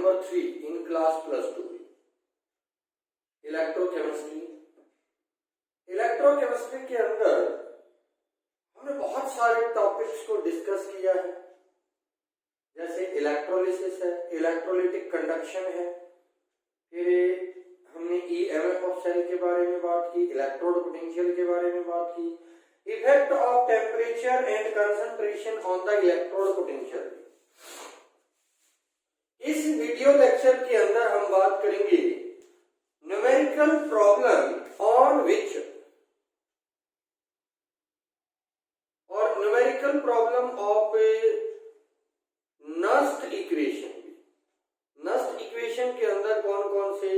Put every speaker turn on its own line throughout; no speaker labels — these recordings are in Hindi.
number 3 in class +2 electrochemistry. Electrochemistry के अंदर हमने बहुत सारे टॉपिक्स को डिस्कस किया है, जैसे इलेक्ट्रोलिसिस है, इलेक्ट्रोलिटिक कंडक्शन है, फिर हमने ईएमएफ ऑफ सेल के बारे में बात की, इलेक्ट्रोड पोटेंशियल के बारे में बात की, effect of temperature and concentration on the electrode potential. इस वीडियो लेक्चर के अंदर हम बात करेंगे न्यूमेरिकल प्रॉब्लम ऑन विच और numerical problem of Nernst equation. Nernst equation के अंदर कौन कौन से,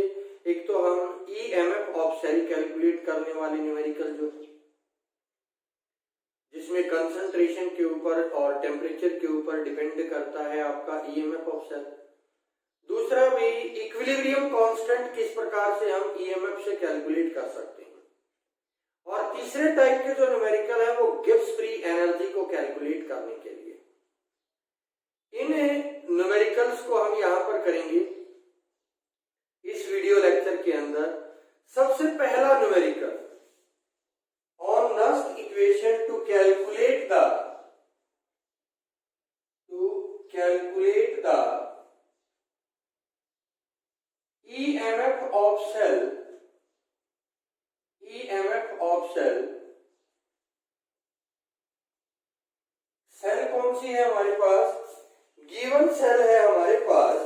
एक तो हम ईएमएफ ऑफ सेल कैलकुलेट करने वाले न्यूमेरिकल जो जिसमें कंसंट्रेशन के ऊपर और टेम्परेचर के ऊपर डिपेंड करता है आपका ईएमएफ ऑफ सेल। दूसरा भी इक्विलिब्रियम कांस्टेंट किस प्रकार से हम ईएमएफ से कैलकुलेट कर सकते हैं। और तीसरे टाइप के जो न्यूमेरिकल है वो गिब्स फ्री एनर्जी को कैलकुलेट करने के लिए। इन न्यूमेरिकल्स को हम यहां पर करेंगे इस वीडियो लेक्चर के अंदर। सबसे पहला numerical on Nernst equation to calculate the EMF of cell cell कौन सी है हमारे पास, गिवन सेल है हमारे पास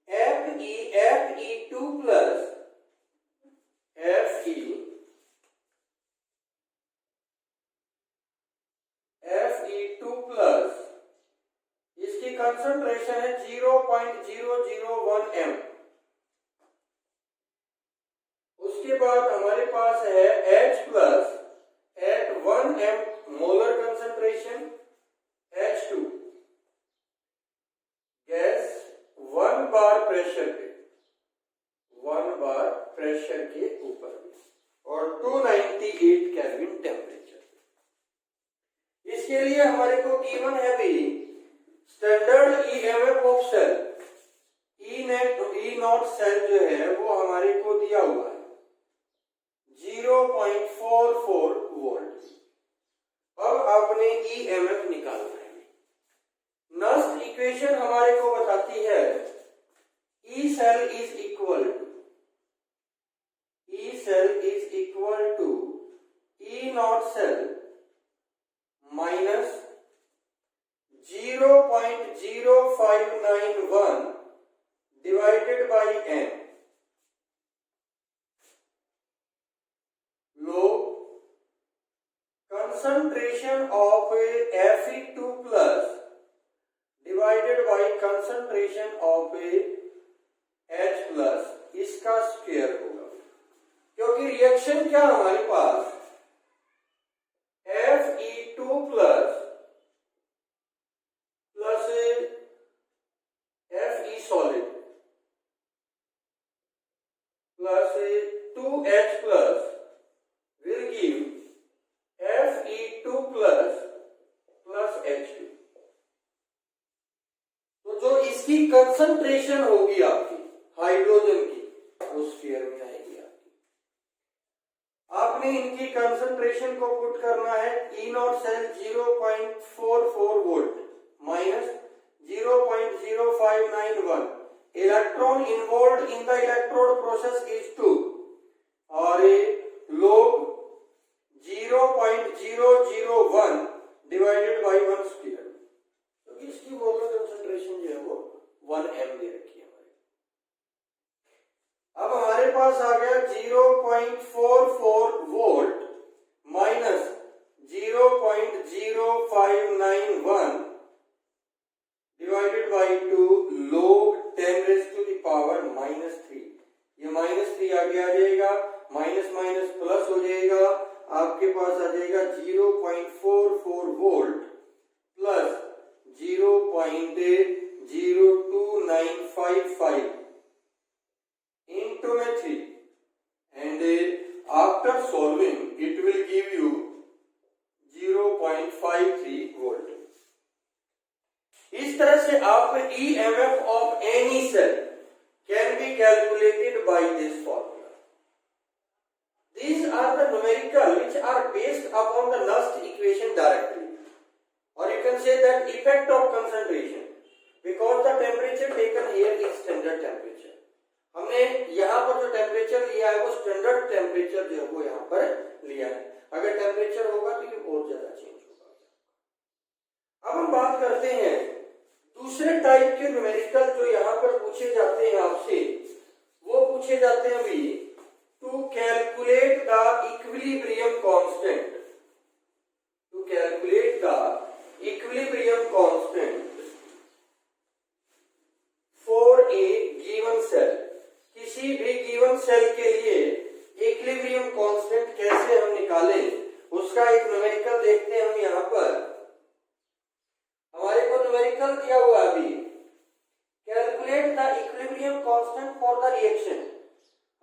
Fe2 प्लस Fe2 प्लस इसकी कंसंट्रेशन है 0.001 m। उसके बाद हमारे पास है H plus at 1 m molar concentration, H2 gas 1 bar pressure के ऊपर और 298 केल्विन टेम्परेचर। इसके लिए हमारे को गिवन है भी standard EMF of cell E naught cell जो है वो हमारे को दिया हुआ है 0.44 वोल्ट। अब आपने ईएमएफ निकालना है। नस्ट इक्वेशन हमारे को बताती है E cell is equal to E naught cell minus 0.0591 divided by n। concentration of Fe2 plus divided by concentration of H plus इसका स्क्वायर होगा, क्योंकि रिएक्शन क्या हमारे पास Fe2 plus Fe solid plus 2H plus will give Fe2 plus H2। तो जो इसकी कंसंट्रेशन होगी आपकी हाइड्रोजन की वो स्फीयर में आएगी आपकी। आपने इनकी कंसंट्रेशन को पुट करना है E naught cell 0.44 volt minus 0.0591। Electron involve in the electrode process is 2 और लोग 0.001 डिवाइडेड बाई 1 स्क्वायर। तो इसकी मोलर कंसंट्रेशन जो है वो 1 m दे रखी है हमारे। अब हमारे पास आ गया 0.44 volt minus 0.0591 divided by 2 log 10 raised to the power -3। ये -3 आगे आ जाएगा, माइनस माइनस प्लस हो जाएगा, आपके पास आ जाएगा 0.44 volt plus 0.02955 into 3 and after solving it will give you 0.53 volt. इस तरह तरह से आप EMF of any cell can be calculated by this formula. These are the numerical which are based upon the Nernst equation directly, or you can say that effect of concentration, because the temperature taken here is standard temperature. हमने यहाँ पर जो टेम्परेचर लिया है वो स्टैंडर्ड टेम्परेचर जो है वो यहाँ पर लिया है. अगर टेम्परेचर होगा तो ये और ज्यादा चेंज होगा. अब हम बात करते हैं दूसरे टाइप के न्यूमेरिकल जो यहाँ पर पूछे जाते हैं आपसे. वो पूछे जाते हैं अभी to calculate the equilibrium constant. To calculate the equilibrium constant for a given cell. किसी भी given cell के लिए equilibrium constant कैसे हम निकालें, उसका एक न्यूमेरिकल देखते हैं हम यहाँ पर. हमारे को न्यूमेरिकल दिया हुआ अभी, calculate the equilibrium constant for the reaction.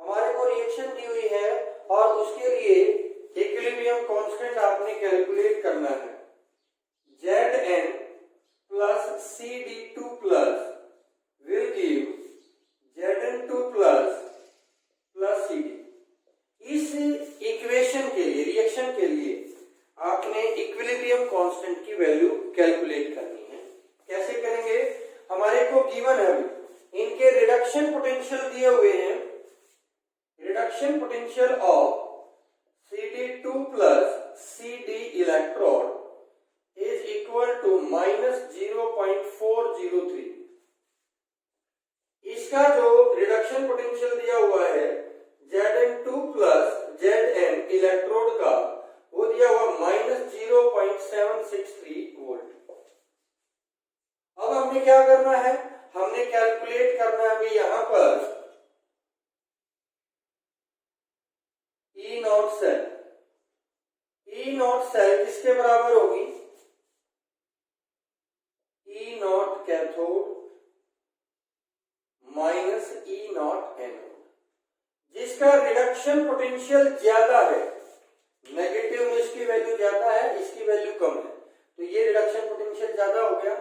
हमारे को रिएक्शन दी हुई है और उसके लिए इक्विलिब्रियम कांस्टेंट आपने कैलकुलेट करना है. Zn plus Cd2 plus will give Zn2 plus Cd. इस इक्वेशन के लिए, रिएक्शन के लिए आपने इक्विलिब्रियम कांस्टेंट की वैल्यू कैलकुलेट करनी है. कैसे करेंगे? हमारे को गिवन है अभी इनके रिडक्शन पोटेंशियल दिए हुए हैं. Reduction potential of Cd2 plus Cd electrode is equal to minus 0.403. इसका जो रिडक्शन पोटेंशियल दिया हुआ है Zn2 plus Zn इलेक्ट्रोड का, वो दिया हुआ minus 0.763 वोल्ट. अब हमने क्या करना है? हमने कैलकुलेट करना है अभी यहाँ पर E naught cell. E naught cell किसके बराबर होगी? E naught cathode minus E naught anode. जिसका रिडक्शन पोटेंशियल ज्यादा है, नेगेटिव में इसकी वैल्यू ज्यादा है, इसकी वैल्यू कम है, तो ये रिडक्शन पोटेंशियल ज्यादा हो गया,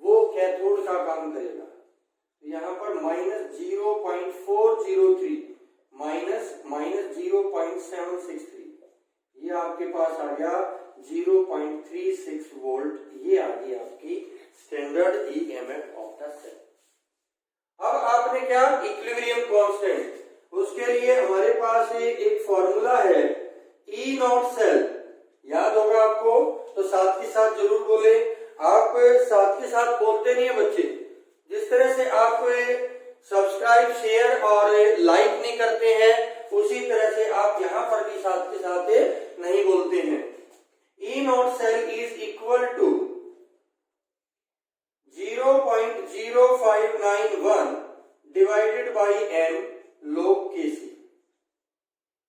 वो कैथोड का काम करेगा. तो यहाँ पर माइनस 0.403 माइनस 0.763, ये आपके पास आ गया 0.36 वोल्ट. ये आ गई आपकी standard EMF of the cell. अब आपने क्या, इक्विलिब्रियम कांस्टेंट, उसके लिए हमारे पास एक फॉर्मूला है E नॉट सेल. याद होगा आपको, तो साथ के साथ जरूर बोले. आप साथ के साथ बोलते नहीं है बच्चे. जिस तरह से आप सब्सक्राइब, शेयर और लाइक नहीं करते हैं, उसी तरह से आप यहां पर भी साथ के साथ नहीं बोलते हैं. E naught cell is equal to 0.0591 divided by n log Kc,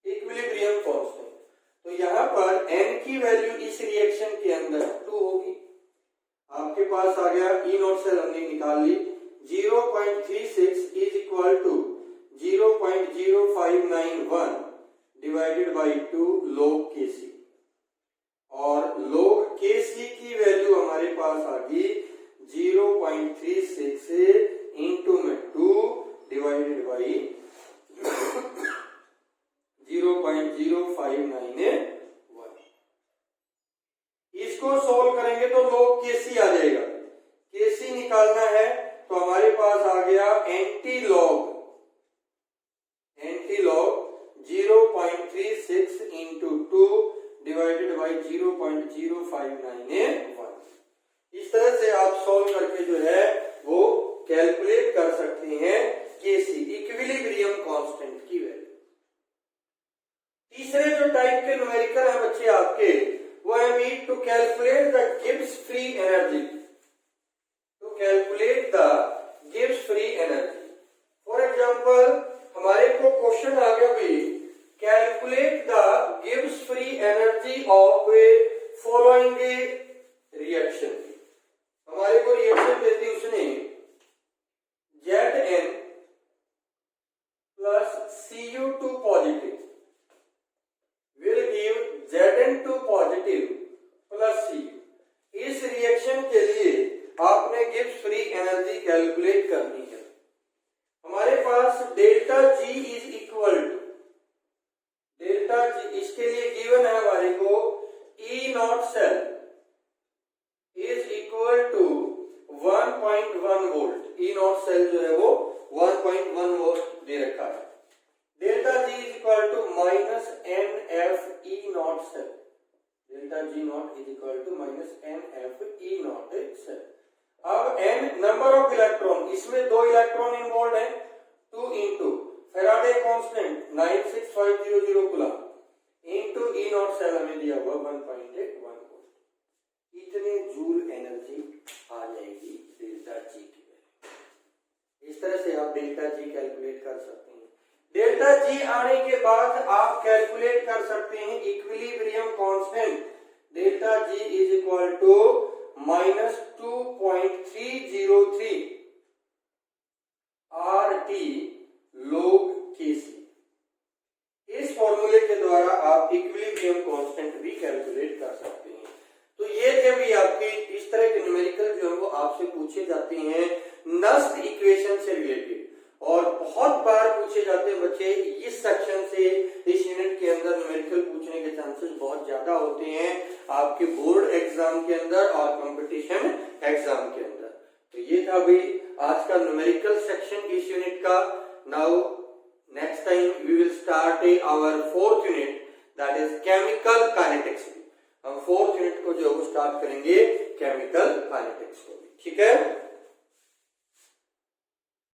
equilibrium constant. तो यहाँ पर n की वैल्यू इस रिएक्शन के अंदर 2 होगी. आपके पास आ गया E नॉट सेल हमने निकाल ली. 0.36 is equal to 0.0591 divided by 2 log Kc, और log Kc की वैल्यू हमारे पास आ गई 0.36 इंटू में 2 डिवाइडेड बाई 0.0591. इसको सोल्व करेंगे तो log Kc आ जाएगा. Kc निकालना है तो हमारे पास आ गया anti log 0.36 into 2 divided by 0.0591. इस तरह से आप सॉल्व करके जो है वो कैलकुलेट कर सकते हैं Kc, इक्विलिब्रियम कांस्टेंट की वैल्यू. तीसरे जो टाइप के न्यूमेरिकल है बच्चे आपके, वो है we to calculate the Gibbs free energy. To calculate the Gibbs free energy. For example हमारे को क्वेश्चन आ गया भी, calculate the Gibbs free energy of following reaction. हमारे को रिएक्शन दे दी उसने Zn plus Cu2 positive will give Zn2 positive plus Cu. इस रिएक्शन के लिए आपने गिब्स फ्री एनर्जी कैलकुलेट करनी है। हमारे पास delta G is equal to, delta G इसके लिए गिवन है हमारे को E naught cell is equal to 1.1 volt. E naught cell जो है वो 1.1 वोल्ट दे रखा है। Delta G is equal to minus n F E naught cell, delta G naught is equal to minus n F E naught cell. अब n नंबर ऑफ इलेक्ट्रॉन, इसमें 2 इलेक्ट्रॉन इन्वॉल्व है, 2 into Faraday constant 96500 coulomb into E naught cell हमें दिया हुआ 1.1 वोल्ट। इतने जूल एनर्जी आ जाएगी डेल्टा जी की वैल्यू। इस तरह से आप डेल्टा जी कैलकुलेट कर सकते हैं। डेल्टा जी आने के बाद आप कैलकुलेट कर सकते हैं equilibrium constant. Delta G is equal to minus 2.303 RT log Kc। इस फॉर्मूले के द्वारा आप इक्विलिब्रियम कांस्टेंट भी कैलकुलेट कर सकते हैं। तो ये थे भी आपके इस तरह के न्यूमेरिकल जो है वो आपसे पूछे जाते हैं नस्ट इक्वेशन से रिलेटेड, और बहुत बार पूछे जाते हैं बच्चे इस सेक्शन से। इस यूनिट के अंदर न्यूमेरिकल पूछने के चांसेस बहुत ज्यादा होते हैं आपके बोर्ड एग्जाम के अंदर और कंपटीशन एग्जाम के अंदर। तो ये था भाई आज का न्यूमेरिकल सेक्शन इस यूनिट का। Now next time we will start our 4th unit, that is chemical kinetics. हम 4th यूनिट को जो है वो स्टार्ट करेंगे केमिकल काइनेटिक्स को, ठीक है।